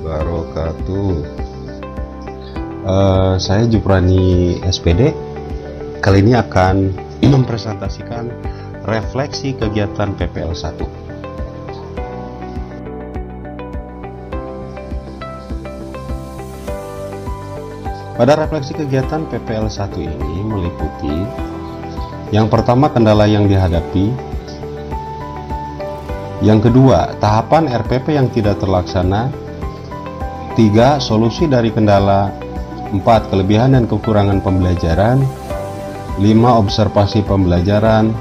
wabarakatuh. Saya Juprani SPD. Kali ini akan mempresentasikan refleksi kegiatan PPL 1. Pada refleksi kegiatan PPL 1 ini meliputi yang pertama, kendala yang dihadapi. Yang kedua, tahapan RPP yang tidak terlaksana. 3. Solusi dari kendala. 4. Kelebihan dan kekurangan pembelajaran. 5. Observasi pembelajaran.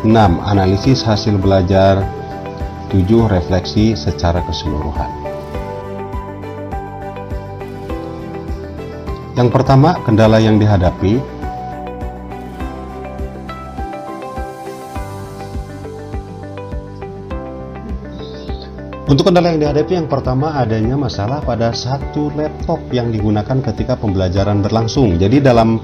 6. Analisis hasil belajar. 7. Refleksi secara keseluruhan. Yang pertama, kendala yang dihadapi. Untuk kendala yang dihadapi, yang pertama adanya masalah pada satu laptop yang digunakan ketika pembelajaran berlangsung. Jadi dalam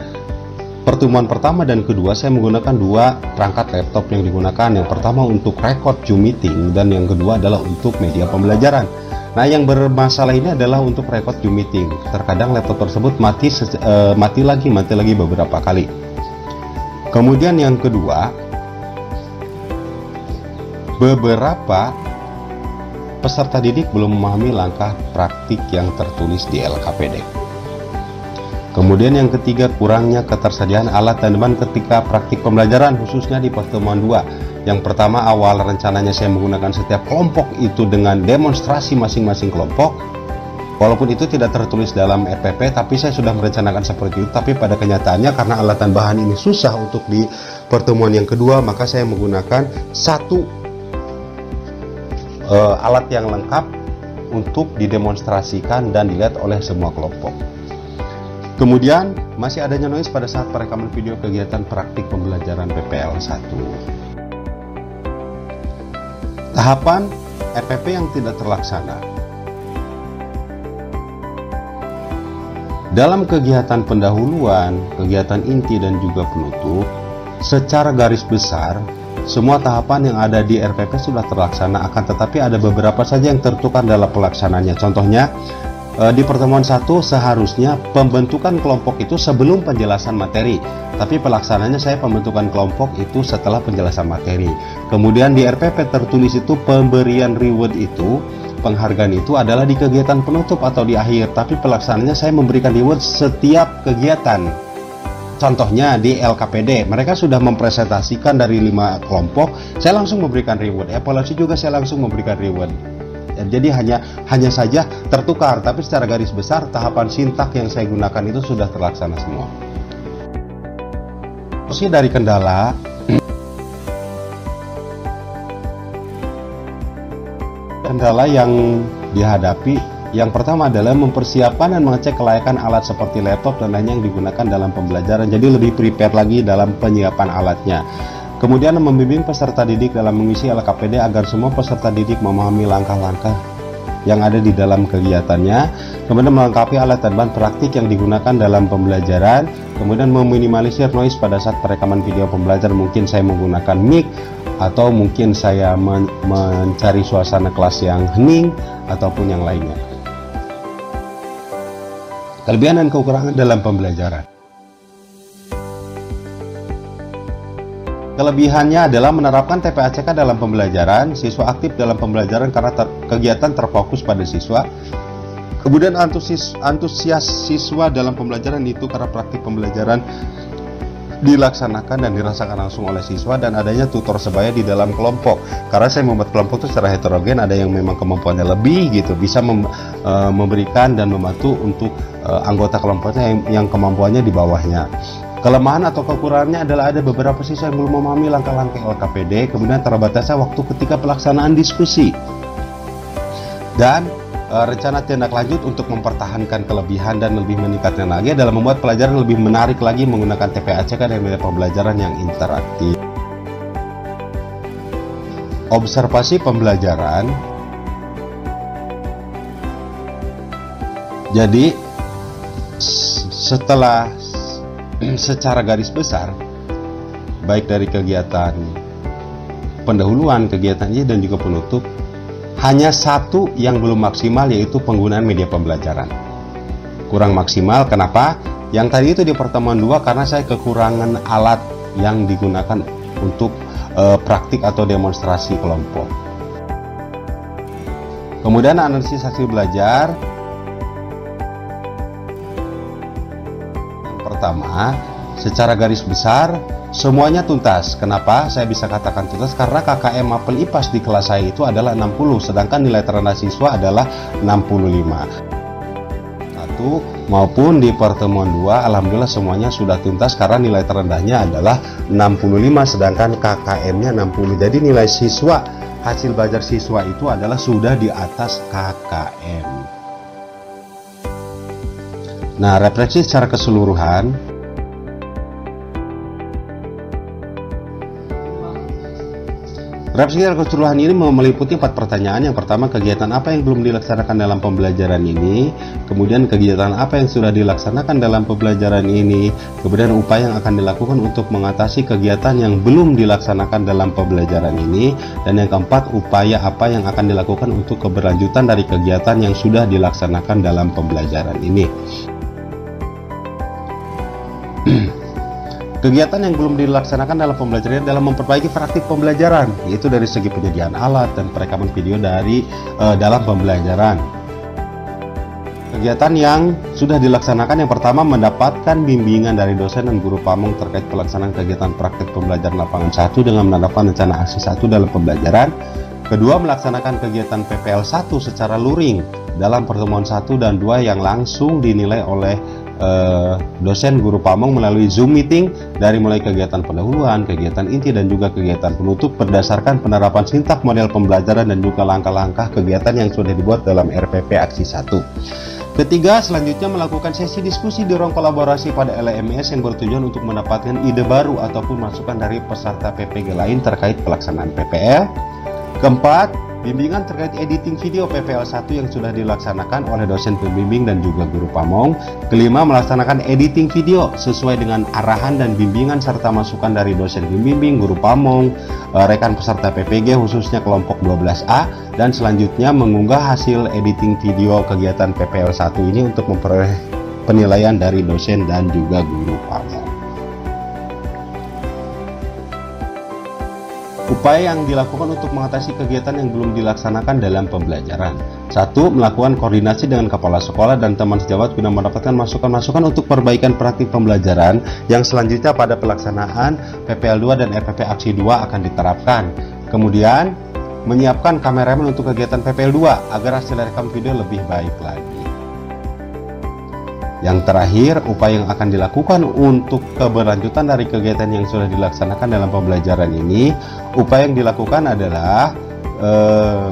pertemuan pertama dan kedua saya menggunakan dua perangkat laptop yang digunakan. Yang pertama untuk record Zoom meeting dan yang kedua adalah untuk media pembelajaran. Nah, yang bermasalah ini adalah untuk record Zoom meeting. Terkadang laptop tersebut mati lagi beberapa kali. Kemudian yang kedua, beberapa peserta didik belum memahami langkah praktik yang tertulis di LKPD. Kemudian yang ketiga, kurangnya ketersediaan alat dan bahan ketika praktik pembelajaran, khususnya di pertemuan 2. Yang pertama, awal rencananya saya menggunakan setiap kelompok itu dengan demonstrasi masing-masing kelompok. Walaupun itu tidak tertulis dalam RPP, tapi saya sudah merencanakan seperti itu. Tapi pada kenyataannya karena alat dan bahan ini susah untuk di pertemuan yang kedua, maka saya menggunakan satu alat yang lengkap untuk didemonstrasikan dan dilihat oleh semua kelompok. Kemudian masih adanya noise pada saat perekaman video kegiatan praktik pembelajaran PPL 1. Tahapan RPP yang tidak terlaksana. Dalam kegiatan pendahuluan, kegiatan inti dan juga penutup, secara garis besar semua tahapan yang ada di RPP sudah terlaksana, akan tetapi ada beberapa saja yang tertukar dalam pelaksanaannya. Contohnya, di pertemuan 1 seharusnya pembentukan kelompok itu sebelum penjelasan materi, tapi pelaksananya saya pembentukan kelompok itu setelah penjelasan materi. Kemudian di RPP tertulis itu pemberian reward itu, penghargaan itu adalah di kegiatan penutup atau di akhir, tapi pelaksananya saya memberikan reward setiap kegiatan. Contohnya di LKPD, mereka sudah mempresentasikan dari 5 kelompok, saya langsung memberikan reward. Evaluasi juga saya langsung memberikan reward. Jadi hanya saja tertukar, tapi secara garis besar tahapan sintak yang saya gunakan itu sudah terlaksana semua. Solusi dari kendala. Kendala yang dihadapi, yang pertama adalah mempersiapkan dan mengecek kelayakan alat seperti laptop dan lainnya yang digunakan dalam pembelajaran. Jadi lebih prepare lagi dalam penyiapan alatnya. Kemudian membimbing peserta didik dalam mengisi LKPD agar semua peserta didik memahami langkah-langkah yang ada di dalam kegiatannya. Kemudian melengkapi alat dan bahan praktik yang digunakan dalam pembelajaran. Kemudian meminimalisir noise pada saat perekaman video pembelajaran. Mungkin saya menggunakan mic, atau mungkin saya mencari suasana kelas yang hening ataupun yang lainnya. Kelebihan dan kekurangan dalam pembelajaran. Kelebihannya adalah menerapkan TPACK dalam pembelajaran, siswa aktif dalam pembelajaran karena kegiatan terfokus pada siswa. Kemudian antusias siswa dalam pembelajaran itu karena praktik pembelajaran dilaksanakan dan dirasakan langsung oleh siswa, dan adanya tutor sebaya di dalam kelompok. Karena saya membuat kelompok itu secara heterogen, ada yang memang kemampuannya lebih gitu, bisa memberikan dan membantu untuk anggota kelompoknya yang kemampuannya di bawahnya. Kelemahan atau kekurangannya adalah ada beberapa siswa yang belum memahami langkah-langkah LKPD, kemudian terbatasnya waktu ketika pelaksanaan diskusi. Dan rencana tindak lanjut untuk mempertahankan kelebihan dan lebih meningkatkan lagi adalah membuat pelajaran lebih menarik lagi menggunakan TPACK dan media pembelajaran yang interaktif. Observasi pembelajaran. Jadi setelah secara garis besar, baik dari kegiatan pendahuluan, kegiatan ini dan juga penutup, hanya satu yang belum maksimal, yaitu penggunaan media pembelajaran. Kurang maksimal, kenapa? Yang tadi itu di pertemuan 2 karena saya kekurangan alat yang digunakan untuk praktik atau demonstrasi kelompok. Kemudian analisis hasil belajar. Yang pertama, secara garis besar semuanya tuntas. Kenapa saya bisa katakan tuntas? Karena KKM Mapel IPAS di kelas saya itu adalah 60, sedangkan nilai terendah siswa adalah 65. Maupun di pertemuan 2, alhamdulillah semuanya sudah tuntas karena nilai terendahnya adalah 65, sedangkan KKM-nya 60. Jadi nilai siswa, hasil belajar siswa itu adalah sudah di atas KKM. Nah, refleksi secara keseluruhan. Refleksi secara keseluruhan ini meliputi 4 pertanyaan. Yang pertama, kegiatan apa yang belum dilaksanakan dalam pembelajaran ini? Kemudian kegiatan apa yang sudah dilaksanakan dalam pembelajaran ini? Kemudian upaya yang akan dilakukan untuk mengatasi kegiatan yang belum dilaksanakan dalam pembelajaran ini. Dan yang keempat, upaya apa yang akan dilakukan untuk keberlanjutan dari kegiatan yang sudah dilaksanakan dalam pembelajaran ini. Kegiatan yang belum dilaksanakan dalam pembelajaran dalam memperbaiki praktik pembelajaran, yaitu dari segi penyediaan alat dan perekaman video dari dalam pembelajaran. Kegiatan yang sudah dilaksanakan, yang pertama, mendapatkan bimbingan dari dosen dan guru pamong terkait pelaksanaan kegiatan praktik pembelajaran lapangan 1 dengan menetapkan rencana aksi 1 dalam pembelajaran. Kedua, melaksanakan kegiatan PPL 1 secara luring dalam pertemuan 1 dan 2 yang langsung dinilai oleh dosen guru pamong melalui Zoom meeting dari mulai kegiatan pendahuluan, kegiatan inti dan juga kegiatan penutup berdasarkan penerapan sintak model pembelajaran dan juga langkah-langkah kegiatan yang sudah dibuat dalam RPP Aksi 1. Ketiga, selanjutnya melakukan sesi diskusi di ruang kolaborasi pada LMS yang bertujuan untuk mendapatkan ide baru ataupun masukan dari peserta PPG lain terkait pelaksanaan PPL. Keempat, bimbingan terkait editing video PPL 1 yang sudah dilaksanakan oleh dosen pembimbing dan juga guru pamong. Kelima, melaksanakan editing video sesuai dengan arahan dan bimbingan serta masukan dari dosen pembimbing, guru pamong, rekan peserta PPG khususnya kelompok 12A, dan selanjutnya mengunggah hasil editing video kegiatan PPL 1 ini untuk memperoleh penilaian dari dosen dan juga guru pamong. Upaya yang dilakukan untuk mengatasi kegiatan yang belum dilaksanakan dalam pembelajaran. 1. Melakukan koordinasi dengan kepala sekolah dan teman sejawat guna mendapatkan masukan-masukan untuk perbaikan praktik pembelajaran yang selanjutnya pada pelaksanaan PPL 2 dan RPP Aksi 2 akan diterapkan. Kemudian, menyiapkan kameramen untuk kegiatan PPL 2 agar hasil rekam video lebih baik lagi. Yang terakhir, upaya yang akan dilakukan untuk keberlanjutan dari kegiatan yang sudah dilaksanakan dalam pembelajaran ini, upaya yang dilakukan adalah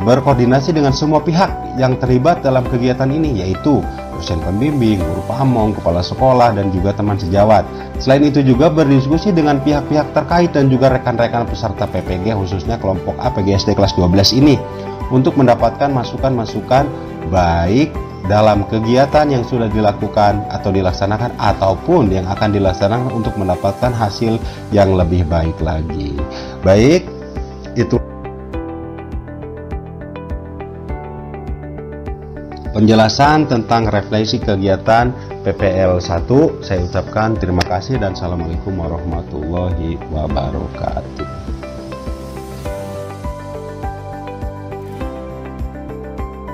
berkoordinasi dengan semua pihak yang terlibat dalam kegiatan ini, yaitu dosen pembimbing, guru pamong, kepala sekolah, dan juga teman sejawat. Selain itu juga berdiskusi dengan pihak-pihak terkait dan juga rekan-rekan peserta PPG khususnya kelompok A PGSD kelas 12 ini untuk mendapatkan masukan-masukan baik dalam kegiatan yang sudah dilakukan atau dilaksanakan ataupun yang akan dilaksanakan untuk mendapatkan hasil yang lebih baik lagi. Baik, itu penjelasan tentang refleksi kegiatan PPL 1. Saya ucapkan terima kasih dan assalamualaikum warahmatullahi wabarakatuh.